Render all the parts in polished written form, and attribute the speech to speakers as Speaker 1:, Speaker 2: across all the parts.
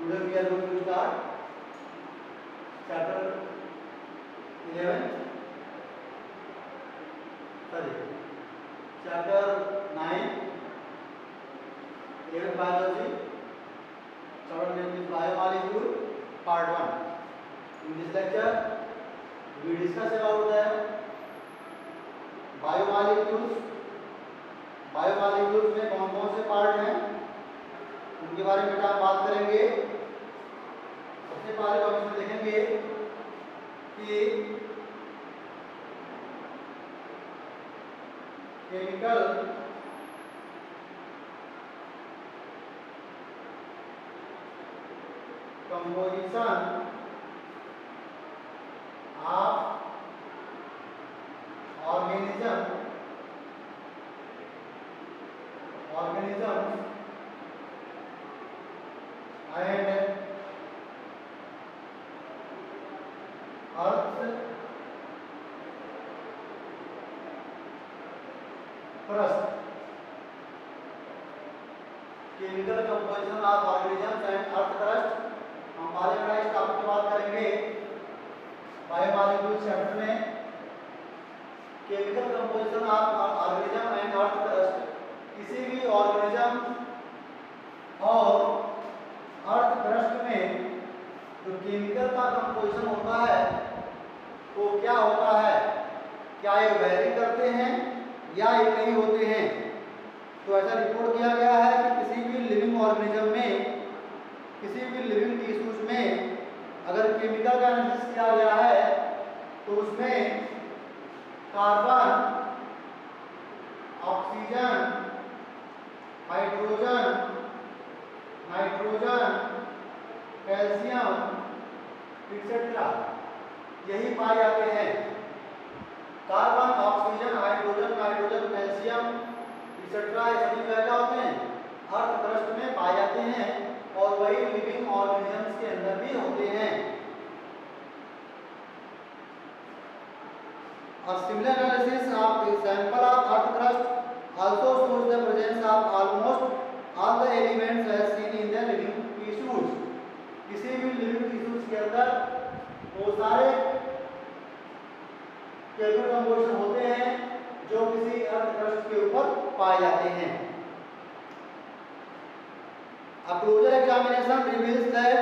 Speaker 1: Today we are going to start chapter 11. Sorry, chapter 9. 11 biology. Chapter name is biomolecule, part 1. In this lecture, we discuss about the biomolecules. Biomolecules में कौन कौन से part हैं उनके बारे में हम बात करेंगे। सबसे पहले हम इसमें देखेंगे कि chemical composition of organisms and earth crust. Chemical composition of organisms and earth crust. हम बायोलॉजी इस टॉपिक की बात करेंगे बायोमॉलिक्यूल्स चैप्टर में। Chemical composition of organism and earth crust, किसी भी ऑर्गेनिज्म और अर्थ क्रस्ट में जो केमिकल का कंपोजिशन होता है वो क्या होता है, क्या ये वेरी करते हैं या ये नहीं होते हैं। तो ऐसा रिपोर्ट किया गया है कि किसी भी लिविंग ऑर्गेनिज्म में, किसी भी लिविंग टिश्यूज में अगर केमिकल का एनालिसिस किया गया है तो उसमें carbon, oxygen, hydrogen, nitrogen, calcium etcetera यही पाए जाते हैं। Carbon, oxygen, hydrogen, nitrogen, calcium etcetera ये सभी क्या होते हैं, अर्थ क्रस्ट में पाए जाते हैं और वही लिविंग ऑर्गेनिजम्स के अंदर भी होते हैं। A similar analysis of the sample of earth crust also shows the presence of almost all the elements as seen in the living tissues. किसी भी living tissues के अंदर वो सारे केमिकल कंपोजिशन होते हैं जो किसी अर्थ क्रस्ट के ऊपर पाए जाते हैं। A closer examination reveals that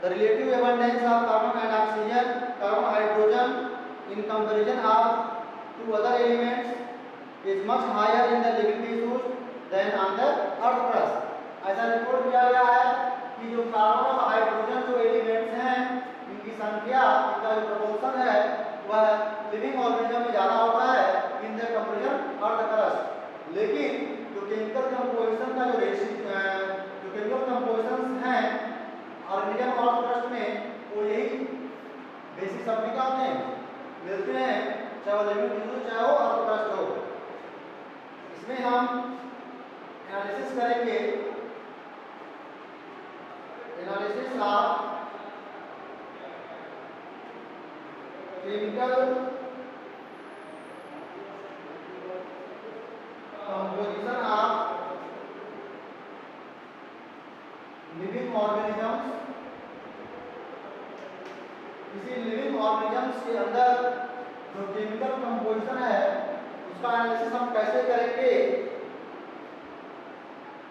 Speaker 1: the relative abundance of carbon and oxygen, carbon, hydrogen in comparison of to other elements is much higher in the living tissues than on the earth crust. ऐसा report किया गया है कि जो carbon और hydrogen जो elements हैं इनकी संख्या, इनका जो प्रोपोर्शन है वह लिविंग ऑर्गेनिज्म में ज़्यादा होता है in the comparison earth crust. लेकिन जो केमिकल कंपोजिशन का जो केमिकल कंपोजिशन हैं ऑर्गेनिज्म और अर्थ क्रस्ट में वो यही बेसिक सभी का होते हैं, मिलते हैं, चाहे वो लिविंग टिश्यू चाहे वो अर्थ क्रस्ट हो। इसमें हम एनालिसिस करेंगे, analysis of chemical composition of living organisms. किसी लिविंग ऑर्गेनिजम्स के अंदर जो केमिकल कंपोजिशन है उसका एनालिसिस हम कैसे करेंगे।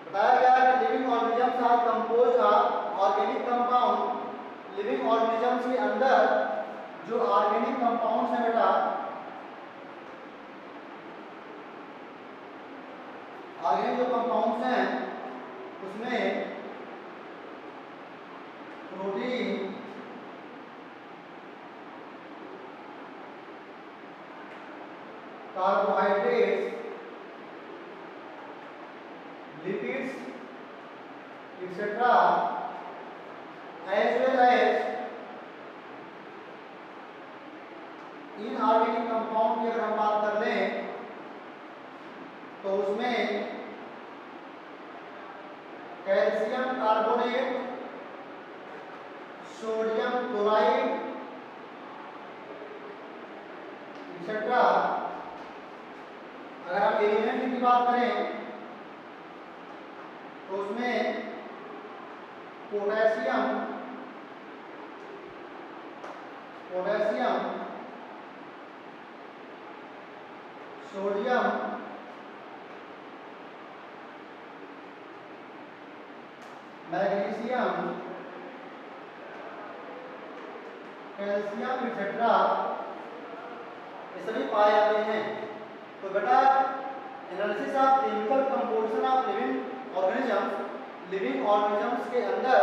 Speaker 1: बताया गया है कि living organisms are composed of organic compound. Living organisms के अंदर जो ऑर्गेनिक कंपाउंड्स हैं बेटा, ऑर्गेनिक जो कंपाउंड्स हैं उसमें protein, carbohydrates, lipids etcetera as well as inorganic compound की अगर हम बात कर लें तो उसमें calcium carbonate, sodium chloride etcetera. अगर हम एलिमेंट की बात करें तो उसमें potassium sodium magnesium calcium etcetera ये सभी पाए जाते हैं। तो बेटा analysis of chemical composition of living organisms के अंदर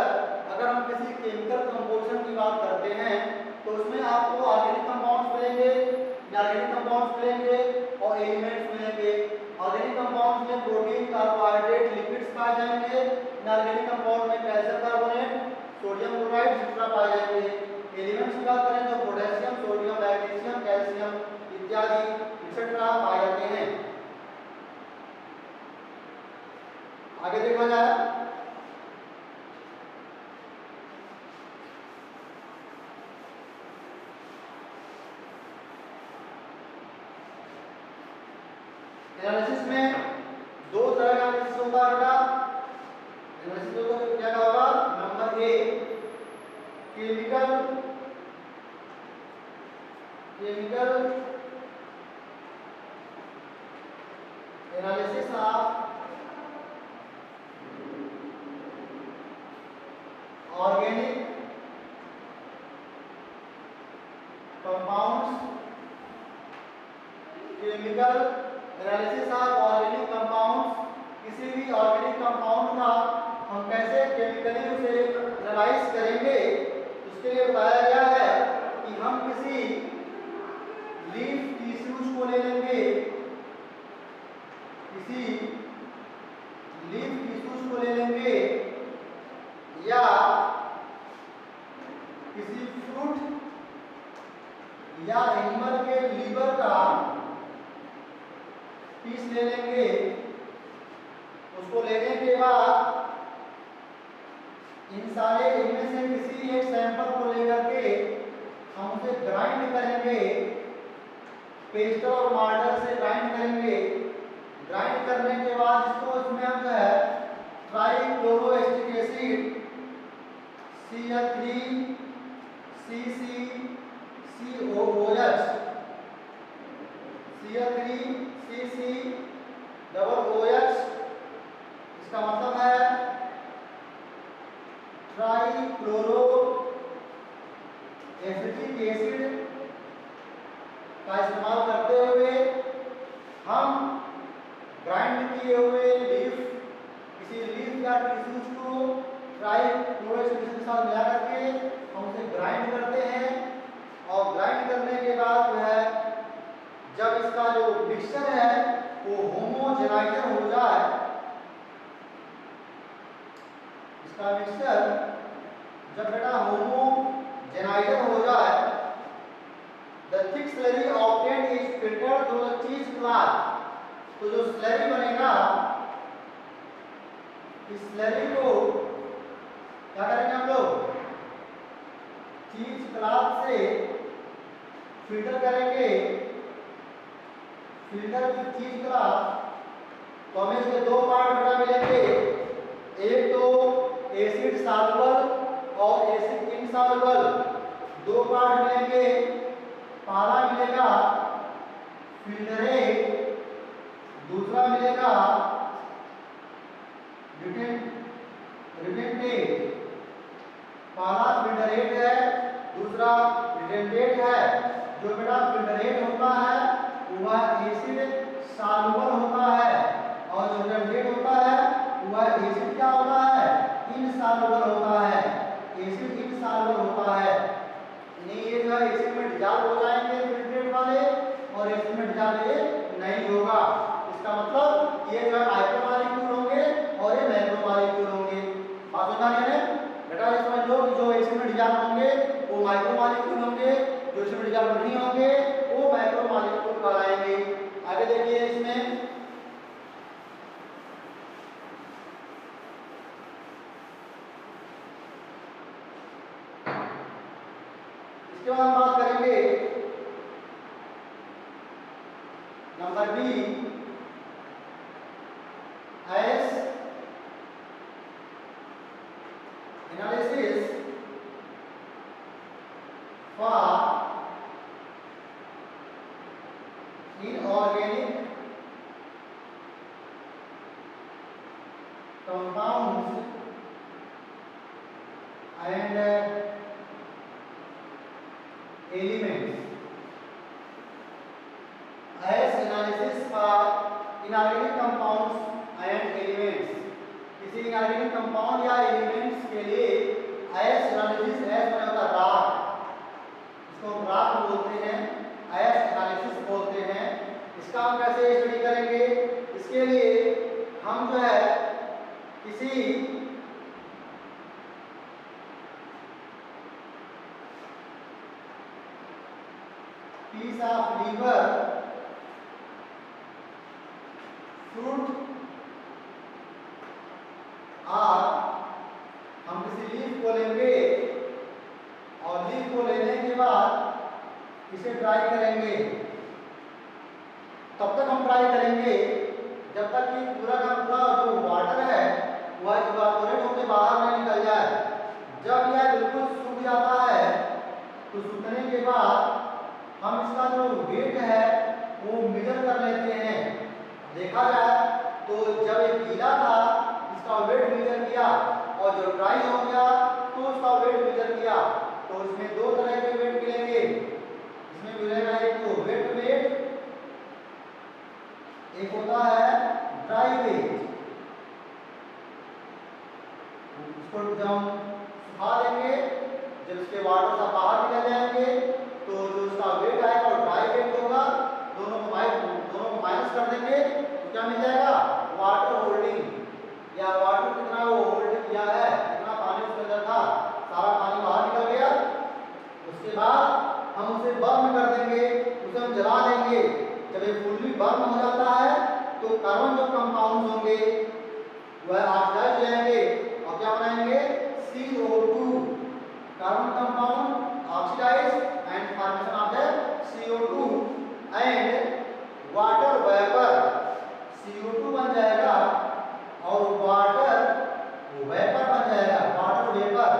Speaker 1: अगर हम किसी केमिकल कंपोजिशन की बात करते हैं तो उसमें आपको ऑर्गेनिक कंपाउंड्स मिलेंगे, इनऑर्गेनिक कंपाउंड्स मिलेंगे और एलिमेंट्स मिलेंगे। ऑर्गेनिक कंपाउंड्स में प्रोटीन, कार्बोहाइड्रेट, लिपिड्स पाए जाएंगे। इनऑर्गेनिक कंपाउंड में calcium carbonate, sodium chloride etcetera पाए जाएंगे। एलिमेंट्स की बात करें तो पोटेशियम, सोडियम, मैग्नीशियम, कैल्शियम इत्यादि एक्सेट्रा पाए जाते हैं। आगे देखा जाए एनालिसिस में दो तरह का एनालिसिस होता है बेटा। एनालिसिस में क्या होगा? Number a chemical analysis of organic compounds. Chemical analysis of organic compounds, किसी भी ऑर्गेनिक कंपाउंड का हम कैसे केमिकली उसे एनालाइज करेंगे उसके लिए बताया गया है कि हम किसी लीफ टिश्यूज को ले लेंगे, किसी लीफ टिश्यूज को ले लेंगे या किसी फ्रूट या एनिमल के लीवर का पीस ले लेंगे। उसको लेने के बाद इनमें से किसी एक सैंपल को लेकर के हम उसे ग्राइंड करेंगे, पेस्टर और मार्टर से ग्राइंड करेंगे। ग्राइंड करने के बाद इसको इसमें हम जो है ट्राइक्लोरोएसिटिक एसिड Cl3 CCCOOH इसका मतलब है ट्राइक्लोरो एसिटिक एसिड का इस्तेमाल करते हुए हम ग्राइंड किए हुए किसी लीफ या टिश्यूज को ट्राइक्लोरो एसिड के साथ मिला करके हम उसे ग्राइंड करते हैं। और ग्राइंड करने के बाद जो है जब इसका जो मिक्सचर है वो होमोजेनाइजर हो जाए, इसका मिक्सचर जब बेटा होमोजेनाइजर हो जाए, the thick slurry obtained is filtered through the cheese cloth। तो जो स्लरी बनेगा इस स्लरी को क्या करेंगे हम लोग? चीज क्लॉथ से फिल्टर करेंगे। फिल्टर की चीज क्लॉथ तो हमें इसके दो पार्ट बेटा मिलेंगे, एक तो एसिड सॉल्युबल और एसिड इनसॉल्युबल, दो पार्ट मिलेंगे। पहला मिलेगा फिल्टरेट, दूसरा मिलेगा रिटेंटेट। पहला फिल्टरेट है, दूसरा रिटेंटेट है। जो बेटा फिल्टरेट होता है वह एसिड सॉल्युबल होता है और जो रिटेंटेट होता है वह एसिड क्या होता है? इनसॉल्युबल होता है। एसिड इनसॉल्युबल होता है, नहीं ये जो है एसिड में डिसॉल्व हो जाएंगे फिल्टरेट वाले और एसिड में डिसॉल्व नहीं होगा। इसका मतलब ये जो है माइक्रोमॉलिक्यूल होंगे और ये मैक्रोमॉलिक्यूल होंगे। बात समझ आ रही है बेटा? ये समझ लो जो एसिड में डिसॉल्व होंगे वो माइक्रोमॉलिक्यूल होंगे, जो एसिड में डिसॉल्व नहीं होंगे वो मैक्रोमॉलिक्यूल कहलाएंगे। आगे देखिए इसमें इसके बाद हम बात करेंगे number B S analysis for inorganic compounds and elements as analysis for inorganic compounds and elements किसी inorganic compound या elements के लिए as analysis as माने होता है राग, इसको हम राग बोलते हैं, as analysis बोलते हैं। इसका हम कैसे स्टडी करेंगे? इसके लिए हम जो है किसी पीस ऑफ लीवर, फ्रूट और हम किसी लीफ को लेंगे और लीफ को लेने के बाद इसे ड्राई करेंगे। तब तक हम ड्राई करेंगे जब तक कि पूरा का पूरा जो वाटर है वह इवापोरेट होकर बाहर नहीं निकल जाए। जब यह बिल्कुल सूख जाता है तो सूखने के बाद हम इसका जो वेट है वो मेजर कर लेते हैं। देखा जाए तो जब ये गीला था इसका वेट मेजर किया और जो ड्राई हो गया तो उसका वेट मेजर किया। तो इसमें दो तरह के वेट मिलेंगे, इसमें मिलेगा एक तो वेट वेट, एक होता है ड्राई वेट। इसको जब हम सुखा देंगे, जब इसके वाटर सब बाहर निकल जाएंगे तो जो इसका वेट आएगा और ड्राई वेट होगा, दोनों को माइनस कर देंगे तो क्या मिल जाएगा? वाटर होल्डिंग, या वाटर कितना वो होल्ड किया है, कितना पानी उसके अंदर था, सारा पानी बाहर निकल गया। उसके बाद हम उसे बर्न कर देंगे, उसे हम जला देंगे। जब ये फुल्ली बर्न हो जाता है तो कार्बन जो कंपाउंड्स होंगे वह ऑक्सीडाइज हो जाएंगे और क्या बनाएंगे? CO2 carbon compound oxidise and formation of the CO2 and water vapour. CO2 बन जाएगा और वाटर वेपर बन जाएगा, वाटर वेपर।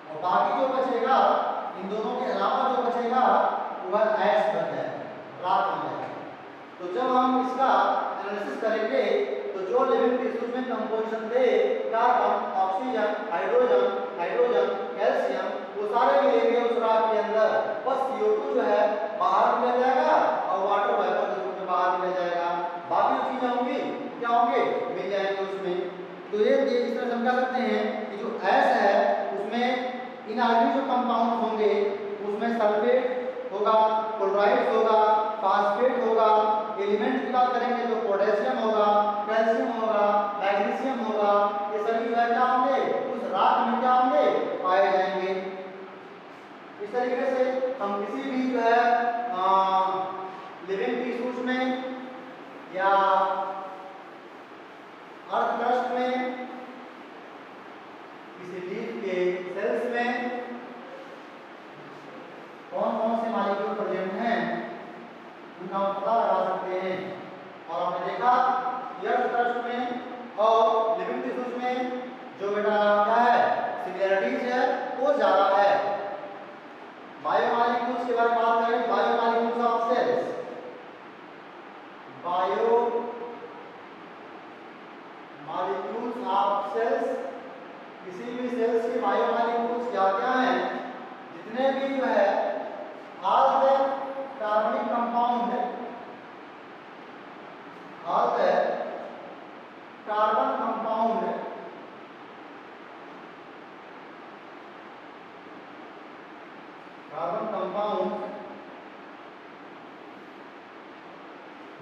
Speaker 1: और बाकी जो बचेगा, इन दोनों के अलावा जो बचेगा वह ऐश बन जाएगा, राख बन जाएगा। तो जब हम इसका एनालिसिस करेंगे तो जो लिविंग टिश्यूज में कंपोजिशन थे, कार्बन, ऑक्सीजन, हाइड्रोजन, कैल्शियम, वो सारे मिलेंगे उस राख के अंदर। बस CO2 जो है बाहर निकल जाएगा और वाटर वेपर के रूप में बाहर निकल जाएगा। बाकी जो चीजें होंगी क्या होंगे? मिल जाएंगे उसमें। तो ये इस तरह से हम कह सकते हैं कि जो ऐश है उसमें इनऑर्गेनिक जो कंपाउंड होंगे उसमें सल्फेट होगा, क्लोराइड्स होगा, फास्फेट होगा। एलिमेंट की बात करेंगे तो पोटेशियम होगा, कैल्शियम होगा, मैग्नीशियम होगा। ये सभी जो है क्या होंगे? उस राख में क्या होंगे? पाए जाएंगे। इस तरीके से हम किसी भी जो है लिविंग टिश्यूज में या अर्थ क्रस्ट में, किसी लीफ के सेल्स में कौन कौन से मॉलिक्यूल प्रेजेंट हैं उनका हम पता लगा सकते हैं। और हमने देखा कि अर्थ क्रस्ट में और लिविंग टिश्यूज में जो बेटा क्या है, सिमिलरिटीज है वो ज्यादा है। बायोमॉलिक्यूल्स के बारे में बात करें, biomolecules of cells, biomolecules of cells, किसी भी सेल्स के बायोमॉलिक्यूल्स क्या क्या हैं? जितने भी जो है ऑल द कार्बनिक compound, all the carbon compound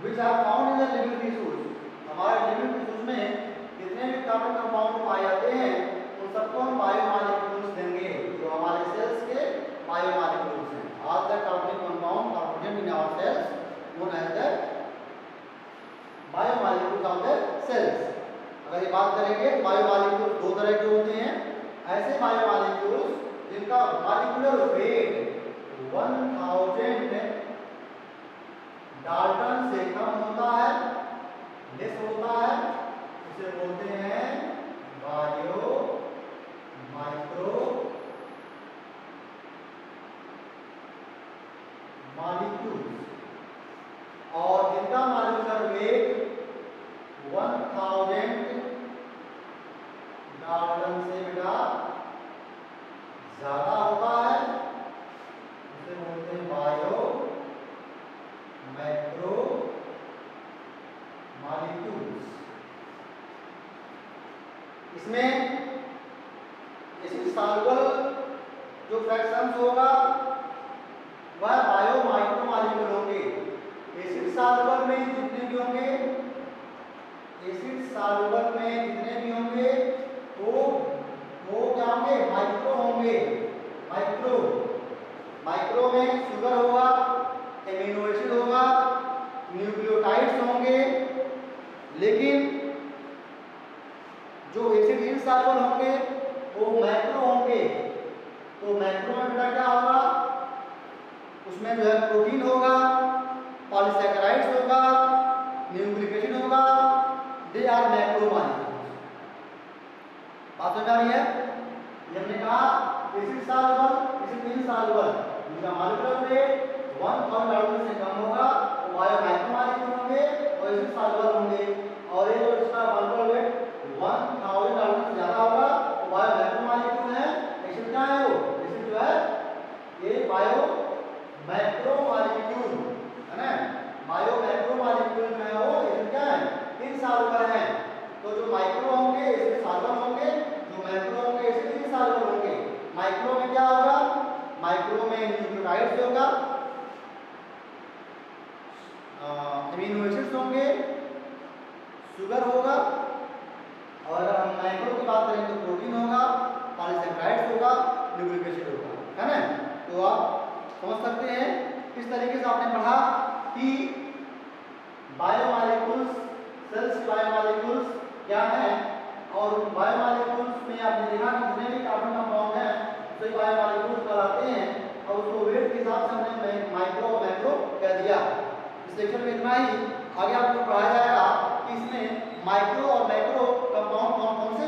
Speaker 1: which are found in the living tissues। हमारे लिविंग टिश्यूज में जितने भी कार्बन कंपाउंड पाए जाते हैं उन सबको हम बायोमॉलिक्यूल्स देंगे, जो हमारे सेल्स के बायोमॉलिक्यूल्स हैं। ऑल द कार्बनिक compound are present in our cells known as the biomolecules of the cells. अगर ये बात करेंगे बायोमॉलिक्यूल्स दो तरह के होते हैं। ऐसे बायोमॉलिक्यूल्स जिनका मॉलिक्यूलर वेट 1000 डाल्टन से कम होता है, लेस होता है, उसे बोलते हैं बायोमॉलिक्यूल्स। डाल्टन से बेटा ज्यादा होता है, उसे बोलते हैं बायो मैक्रो मॉलिक्यूल्स। इसमें एसिड सॉल्युबल जो फ्रैक्शंस होगा वह बायो माइक्रो मॉलिक्यूल होंगे। एसिड सॉल्युबल में जितने भी होंगे, एसिड सॉल्युबल में जितने भी होंगे वो क्या होंगे, माइक्रो होंगे। माइक्रो माइक्रो में शुगर होगा, एमिनो एसिड होगा, न्यूक्लियोटाइड्स होंगे। लेकिन जो एसिड इनसॉल्युबल होंगे वो मैक्रो होंगे। तो मैक्रो में बेटा क्या होगा, उसमें जो है प्रोटीन होगा, पॉलीसैकेराइड्स होगा, न्यूक्लिक एसिड होगा। They are macro molecules. बात समझ आ रही है? ये हमने कहा एसिड सॉल्युबल, एसिड इनसॉल्युबल, इनका मॉलिक्यूलर वेट 1000 डाल्टन से कम होगा तो बायो माइक्रो मॉलिक्यूल होंगे और एसिड सॉल्युबल होंगे। और ये जो इसका मॉलिक्यूलर वेट 1000 डाल्टन से ज्यादा होगा तो बायो माइक्रो मॉलिक्यूल है। एसिड क्या है, वो एसिड जो है ये बायो मैक्रो मॉलिक्यूल है ना। बायो मैक्रो मॉलिक्यूल जो है वो एसिड क्या है, इनसॉल्युबल है। तो जो माइक्रो होंगे एसिड सॉल्युबल होंगे, जो मैक्रो होंगे एसिड इनसॉल्युबल होंगे। माइक्रो में क्या होगा, माइक्रो में न्यूक्लियोटाइड्स होगा, एमिनो एसिड्स होंगे, शुगर होगा, और अगर हम मैक्रो की बात करें तो प्रोटीन होगा, पॉलीसैकेराइड्स होगा, न्यूक्लिक एसिड होगा, है ना। तो आप समझ सकते हैं किस तरीके से आपने पढ़ा कि बायोमॉलिक्यूल्स, सेल्स के बायोमॉलिक्यूल्स क्या है। और बायोमॉलिक्यूल्स में आपने देखा कि जितने भी कार्बन कंपाउंड हैं सभी बायोमॉलिक्यूल्स कहलाते हैं। और उसको वेट के हिसाब से हमने माइक्रो और मैक्रो कह दिया। इस लेक्चर में इतना ही। आगे आपको पढ़ाया जाएगा कि इसमें माइक्रो और मैक्रो कंपाउंड कौन कौन से